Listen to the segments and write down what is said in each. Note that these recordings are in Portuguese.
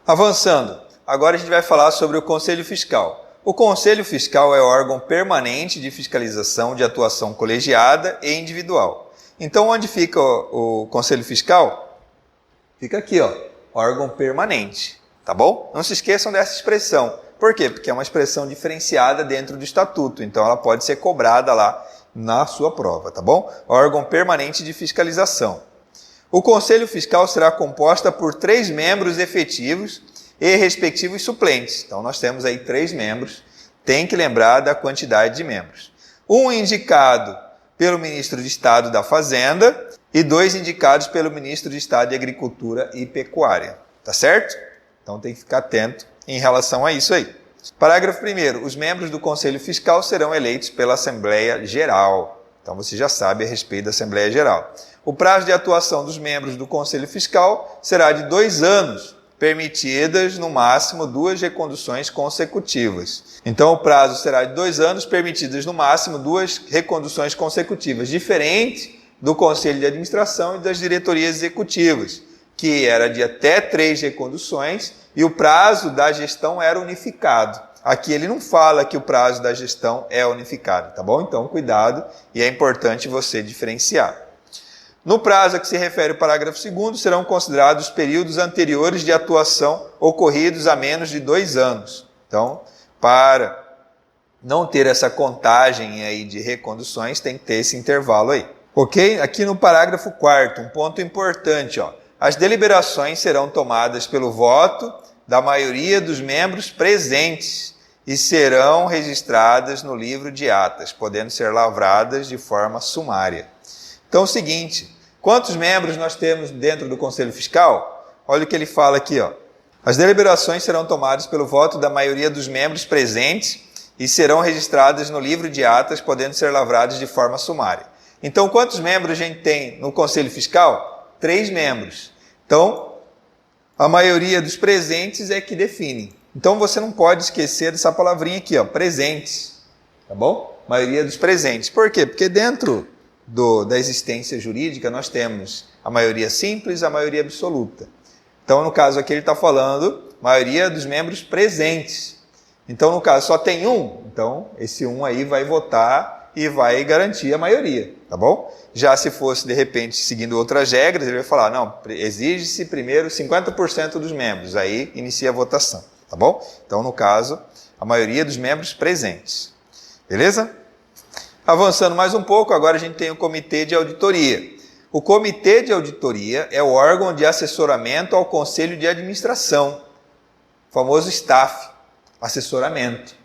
Avançando, agora a gente vai falar sobre o Conselho Fiscal. O Conselho Fiscal é o órgão permanente de fiscalização de atuação colegiada e individual. Então, onde fica o Conselho Fiscal? Fica aqui, ó, órgão permanente, tá bom? Não se esqueçam dessa expressão. Por quê? Porque é uma expressão diferenciada dentro do Estatuto, então ela pode ser cobrada lá na sua prova, tá bom? Órgão permanente de fiscalização. O Conselho Fiscal será composto por 3 membros efetivos e respectivos suplentes. Então, nós temos aí 3 membros, tem que lembrar da quantidade de membros. Um indicado pelo Ministro de Estado da Fazenda e 2 indicados pelo Ministro de Estado de Agricultura e Pecuária, tá certo? Então, tem que ficar atento em relação a isso aí. Parágrafo 1º. Os membros do Conselho Fiscal serão eleitos pela Assembleia Geral. Então, você já sabe a respeito da Assembleia Geral. O prazo de atuação dos membros do Conselho Fiscal será de 2 anos, permitidas, no máximo, 2 reconduções consecutivas. Então, o prazo será de 2 anos, permitidas, no máximo, 2 reconduções consecutivas, diferente do Conselho de Administração e das diretorias executivas, que era de até 3 reconduções e o prazo da gestão era unificado. Aqui ele não fala que o prazo da gestão é unificado, tá bom? Então, cuidado, e é importante você diferenciar. No prazo a que se refere o parágrafo 2º, serão considerados os períodos anteriores de atuação ocorridos há menos de 2 anos. Então, para não ter essa contagem aí de reconduções, tem que ter esse intervalo aí. Ok? Aqui no parágrafo 4º, um ponto importante, ó. As deliberações serão tomadas pelo voto da maioria dos membros presentes e serão registradas no livro de atas, podendo ser lavradas de forma sumária. Então, é o seguinte, quantos membros nós temos dentro do Conselho Fiscal? Olha o que ele fala aqui, ó. As deliberações serão tomadas pelo voto da maioria dos membros presentes e serão registradas no livro de atas, podendo ser lavradas de forma sumária. Então, quantos membros a gente tem no Conselho Fiscal? 3 membros. Então, a maioria dos presentes é que define. Então, você não pode esquecer dessa palavrinha aqui, ó, presentes. Tá bom? Maioria dos presentes. Por quê? Porque dentro da existência jurídica, nós temos a maioria simples e a maioria absoluta. Então, no caso aqui, ele está falando maioria dos membros presentes. Então, no caso, só tem um. Então, esse um aí vai votar e vai garantir a maioria, tá bom? Já se fosse, de repente, seguindo outras regras, ele vai falar, não, exige-se primeiro 50% dos membros, aí inicia a votação, tá bom? Então, no caso, a maioria dos membros presentes. Beleza? Avançando mais um pouco, agora a gente tem o Comitê de Auditoria. O Comitê de Auditoria é o órgão de assessoramento ao Conselho de Administração, o famoso staff, assessoramento.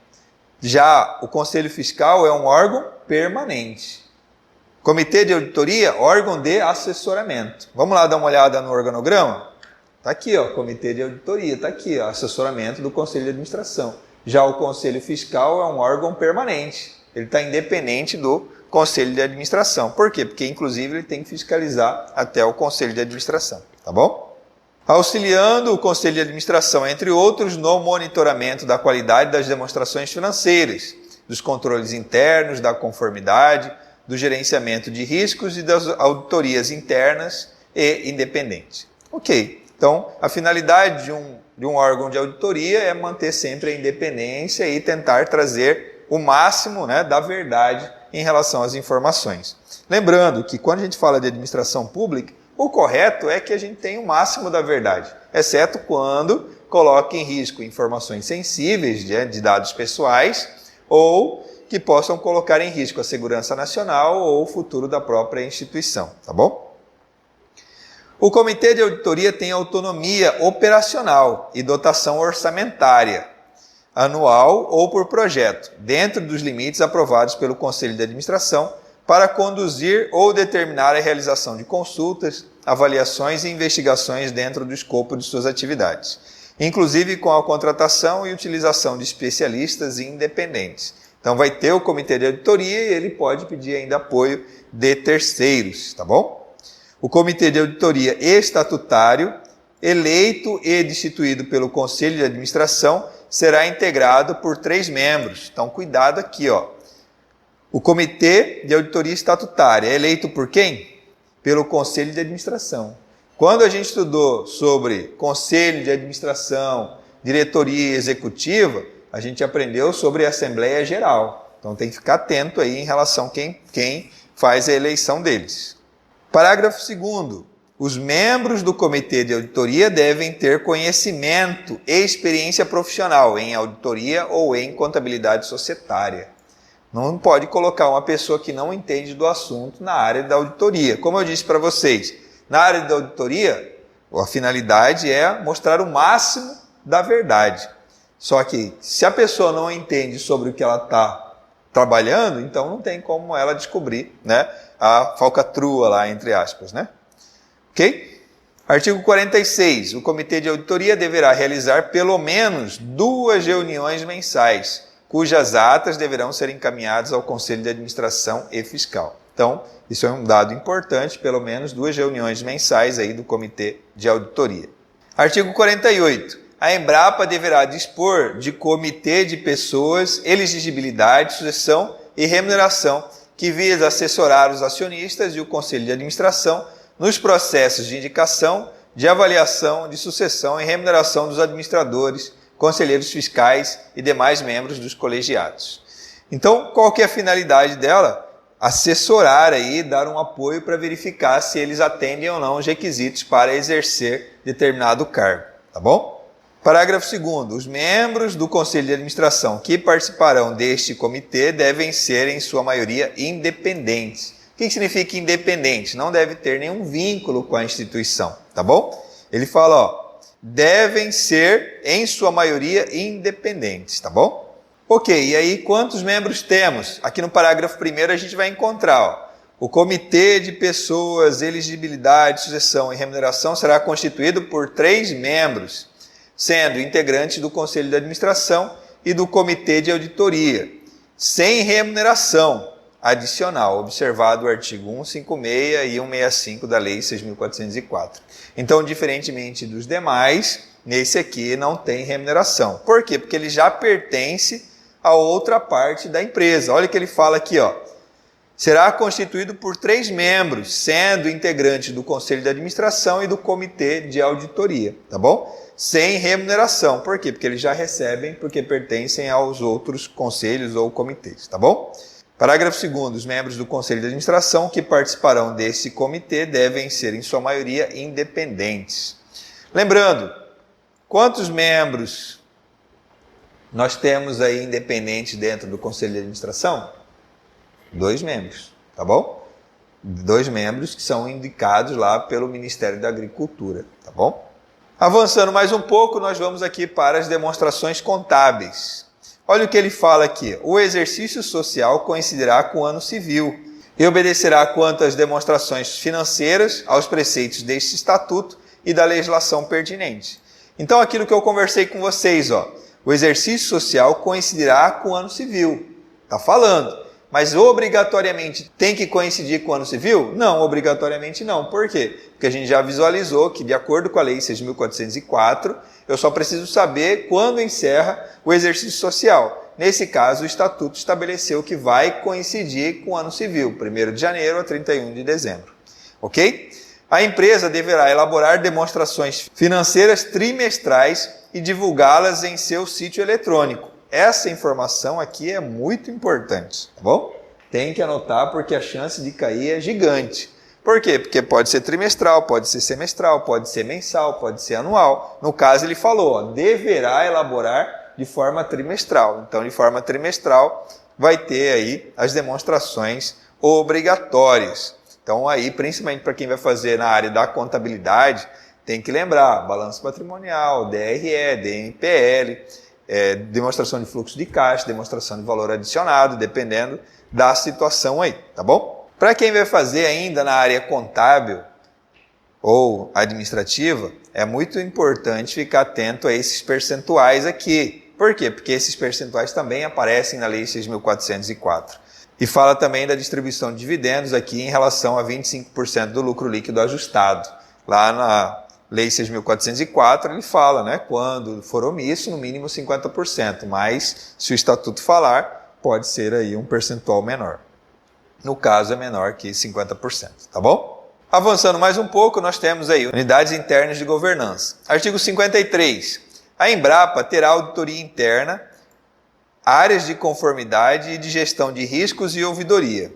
Já o Conselho Fiscal é um órgão permanente. Comitê de Auditoria, órgão de assessoramento. Vamos lá dar uma olhada no organograma? Está aqui, ó, Comitê de Auditoria, está aqui, ó, assessoramento do Conselho de Administração. Já o Conselho Fiscal é um órgão permanente. Ele está independente do Conselho de Administração. Por quê? Porque, inclusive, ele tem que fiscalizar até o Conselho de Administração. Tá bom? Auxiliando o Conselho de Administração, entre outros, no monitoramento da qualidade das demonstrações financeiras, dos controles internos, da conformidade, do gerenciamento de riscos e das auditorias internas e independentes. Ok, então a finalidade de um órgão de auditoria é manter sempre a independência e tentar trazer o máximo, né, da verdade em relação às informações. Lembrando que quando a gente fala de administração pública, o correto é que a gente tenha o máximo da verdade, exceto quando coloca em risco informações sensíveis de dados pessoais ou que possam colocar em risco a segurança nacional ou o futuro da própria instituição, tá bom? O Comitê de Auditoria tem autonomia operacional e dotação orçamentária, anual ou por projeto, dentro dos limites aprovados pelo Conselho de Administração, para conduzir ou determinar a realização de consultas, avaliações e investigações dentro do escopo de suas atividades, inclusive com a contratação e utilização de especialistas independentes. Então vai ter o Comitê de Auditoria e ele pode pedir ainda apoio de terceiros, tá bom? O Comitê de Auditoria Estatutário, eleito e destituído pelo Conselho de Administração, será integrado por 3 membros. Então cuidado aqui, ó. O Comitê de Auditoria Estatutária é eleito por quem? Pelo Conselho de Administração. Quando a gente estudou sobre conselho de administração, diretoria executiva, a gente aprendeu sobre a Assembleia Geral. Então tem que ficar atento aí em relação a quem faz a eleição deles. Parágrafo 2º. Os membros do comitê de auditoria devem ter conhecimento e experiência profissional em auditoria ou em contabilidade societária. Não pode colocar uma pessoa que não entende do assunto na área da auditoria. Como eu disse para vocês, na área da auditoria, a finalidade é mostrar o máximo da verdade. Só que se a pessoa não entende sobre o que ela está trabalhando, então não tem como ela descobrir, né, a falcatrua lá, entre aspas, né? Ok? Artigo 46. O comitê de auditoria deverá realizar pelo menos 2 reuniões mensais, cujas atas deverão ser encaminhadas ao Conselho de Administração e Fiscal. Então, isso é um dado importante, pelo menos 2 reuniões mensais aí do comitê de auditoria. Artigo 48. A Embrapa deverá dispor de comitê de pessoas, elegibilidade, sucessão e remuneração, que visa assessorar os acionistas e o Conselho de Administração nos processos de indicação, de avaliação, de sucessão e remuneração dos administradores, conselheiros fiscais e demais membros dos colegiados. Então, qual que é a finalidade dela? Assessorar aí, dar um apoio para verificar se eles atendem ou não os requisitos para exercer determinado cargo, tá bom? Parágrafo 2º. Os membros do Conselho de Administração que participarão deste comitê devem ser, em sua maioria, independentes. O que significa independente? Não deve ter nenhum vínculo com a instituição, tá bom? Ele fala, ó, devem ser, em sua maioria, independentes, tá bom? Ok, e aí quantos membros temos? Aqui no parágrafo 1º a gente vai encontrar, ó, o comitê de pessoas, elegibilidade, sucessão e remuneração será constituído por 3 membros, sendo integrantes do Conselho de Administração e do Comitê de Auditoria, sem remuneração adicional, observado o artigo 156 e 165 da Lei 6.404. Então, diferentemente dos demais, nesse aqui não tem remuneração. Por quê? Porque ele já pertence a outra parte da empresa. Olha o que ele fala aqui, ó. Será constituído por 3 membros, sendo integrantes do Conselho de Administração e do Comitê de Auditoria, tá bom? Sem remuneração. Por quê? Porque eles já recebem, porque pertencem aos outros conselhos ou comitês, tá bom? Parágrafo 2º. Os membros do Conselho de Administração que participarão desse comitê devem ser, em sua maioria, independentes. Lembrando, quantos membros nós temos aí independentes dentro do Conselho de Administração? 2 membros, tá bom? 2 membros que são indicados lá pelo Ministério da Agricultura, tá bom? Avançando mais um pouco, nós vamos aqui para as demonstrações contábeis. Olha o que ele fala aqui. O exercício social coincidirá com o ano civil e obedecerá quanto às demonstrações financeiras, aos preceitos deste estatuto e da legislação pertinente. Então, aquilo que eu conversei com vocês, ó, o exercício social coincidirá com o ano civil. Está falando. Mas obrigatoriamente tem que coincidir com o ano civil? Não, obrigatoriamente não. Por quê? Porque a gente já visualizou que, de acordo com a Lei 6.404, eu só preciso saber quando encerra o exercício social. Nesse caso, o Estatuto estabeleceu que vai coincidir com o ano civil, 1º de janeiro a 31 de dezembro. Ok? A empresa deverá elaborar demonstrações financeiras trimestrais e divulgá-las em seu sítio eletrônico. Essa informação aqui é muito importante, tá bom? Tem que anotar porque a chance de cair é gigante. Por quê? Porque pode ser trimestral, pode ser semestral, pode ser mensal, pode ser anual. No caso ele falou, ó, deverá elaborar de forma trimestral. Então, de forma trimestral, vai ter aí as demonstrações obrigatórias. Então, aí, principalmente para quem vai fazer na área da contabilidade, tem que lembrar, balanço patrimonial, DRE, DMPL, demonstração de fluxo de caixa, demonstração de valor adicionado, dependendo da situação aí, tá bom? Para quem vai fazer ainda na área contábil ou administrativa, é muito importante ficar atento a esses percentuais aqui. Por quê? Porque esses percentuais também aparecem na Lei 6.404. E fala também da distribuição de dividendos aqui em relação a 25% do lucro líquido ajustado. Lá na Lei 6.404, ele fala, né, quando for omisso, no mínimo 50%, mas se o Estatuto falar, pode ser aí um percentual menor. No caso, é menor que 50%, tá bom? Avançando mais um pouco, nós temos aí unidades internas de governança. Artigo 53. A Embrapa terá auditoria interna, áreas de conformidade e de gestão de riscos e ouvidoria.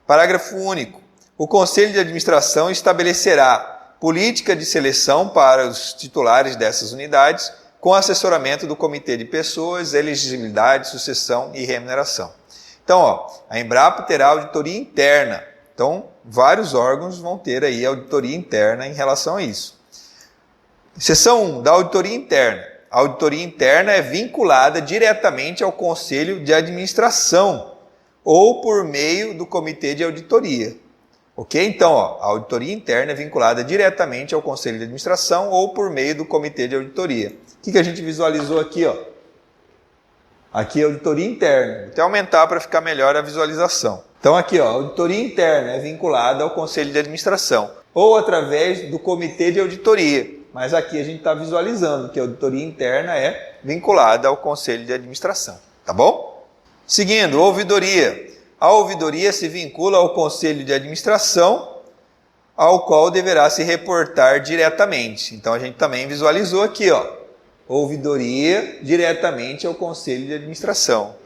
Parágrafo único. O Conselho de Administração estabelecerá política de seleção para os titulares dessas unidades, com assessoramento do Comitê de Pessoas, Elegibilidade, Sucessão e Remuneração. Então, a Embrapa terá auditoria interna. Então, vários órgãos vão ter aí auditoria interna em relação a isso. Seção 1, da auditoria interna. A auditoria interna é vinculada diretamente ao Conselho de Administração ou por meio do Comitê de Auditoria. Ok? Então, a auditoria interna é vinculada diretamente ao Conselho de Administração ou por meio do Comitê de Auditoria. O que a gente visualizou aqui? Aqui é a auditoria interna. Vou até aumentar para ficar melhor a visualização. Então aqui, a auditoria interna é vinculada ao Conselho de Administração ou através do Comitê de Auditoria. Mas aqui a gente está visualizando que a auditoria interna é vinculada ao Conselho de Administração. Tá bom? Seguindo, ouvidoria. A ouvidoria se vincula ao Conselho de Administração, ao qual deverá se reportar diretamente. Então a gente também visualizou aqui, ouvidoria diretamente ao Conselho de Administração.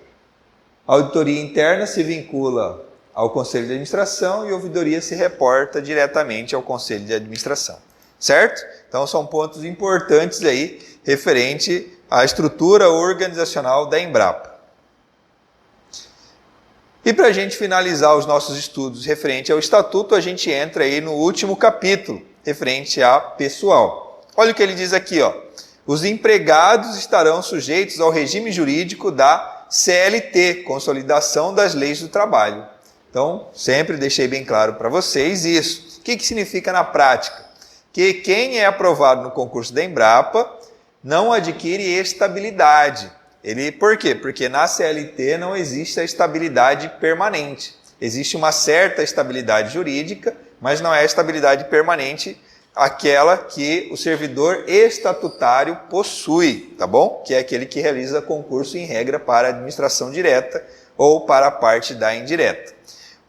A auditoria interna se vincula ao Conselho de Administração e a ouvidoria se reporta diretamente ao Conselho de Administração. Certo? Então são pontos importantes aí referente à estrutura organizacional da Embrapa. E para a gente finalizar os nossos estudos referente ao Estatuto, a gente entra aí no último capítulo, referente a pessoal. Olha o que ele diz aqui, Os empregados estarão sujeitos ao regime jurídico da CLT, Consolidação das Leis do Trabalho. Então, sempre deixei bem claro para vocês isso. O que significa na prática? Que quem é aprovado no concurso da Embrapa não adquire estabilidade. Por quê? Porque na CLT não existe a estabilidade permanente. Existe uma certa estabilidade jurídica, mas não é a estabilidade permanente aquela que o servidor estatutário possui, tá bom? Que é aquele que realiza concurso em regra para a administração direta ou para a parte da indireta.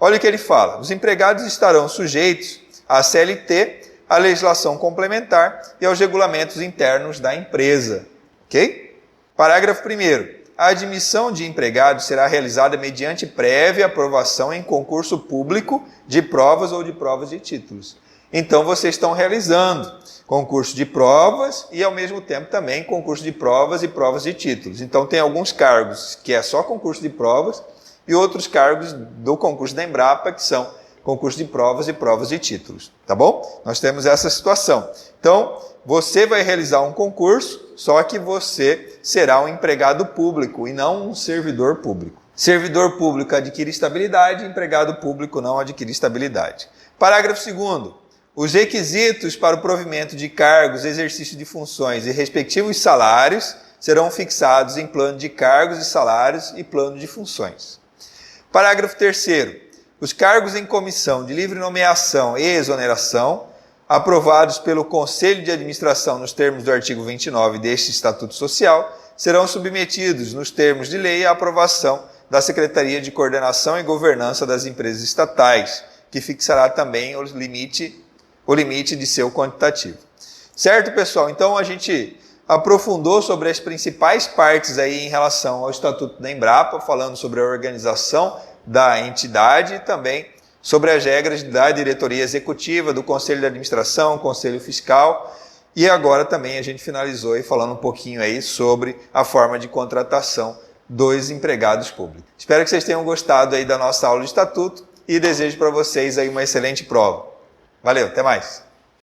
Olha o que ele fala. Os empregados estarão sujeitos à CLT, à legislação complementar e aos regulamentos internos da empresa. Ok? Parágrafo 1º. A admissão de empregados será realizada mediante prévia aprovação em concurso público de provas ou de provas de títulos. Então, vocês estão realizando concurso de provas e, ao mesmo tempo, também concurso de provas e provas de títulos. Então, tem alguns cargos que é só concurso de provas e outros cargos do concurso da Embrapa que são concurso de provas e provas de títulos. Tá bom? Nós temos essa situação. Então, você vai realizar um concurso, só que você será um empregado público e não um servidor público. Servidor público adquire estabilidade, empregado público não adquire estabilidade. Parágrafo 2º. Os requisitos para o provimento de cargos, exercício de funções e respectivos salários serão fixados em plano de cargos e salários e plano de funções. Parágrafo 3º. Os cargos em comissão de livre nomeação e exoneração, aprovados pelo Conselho de Administração nos termos do artigo 29 deste Estatuto Social, serão submetidos, nos termos de lei, à aprovação da Secretaria de Coordenação e Governança das Empresas Estatais, que fixará também o limite de seu quantitativo. Certo, pessoal? Então, a gente aprofundou sobre as principais partes aí em relação ao Estatuto da Embrapa, falando sobre a organização da entidade e também sobre as regras da diretoria executiva, do Conselho de Administração, Conselho Fiscal. E agora também a gente finalizou aí falando um pouquinho aí sobre a forma de contratação dos empregados públicos. Espero que vocês tenham gostado aí da nossa aula de Estatuto e desejo para vocês aí uma excelente prova. Valeu, até mais!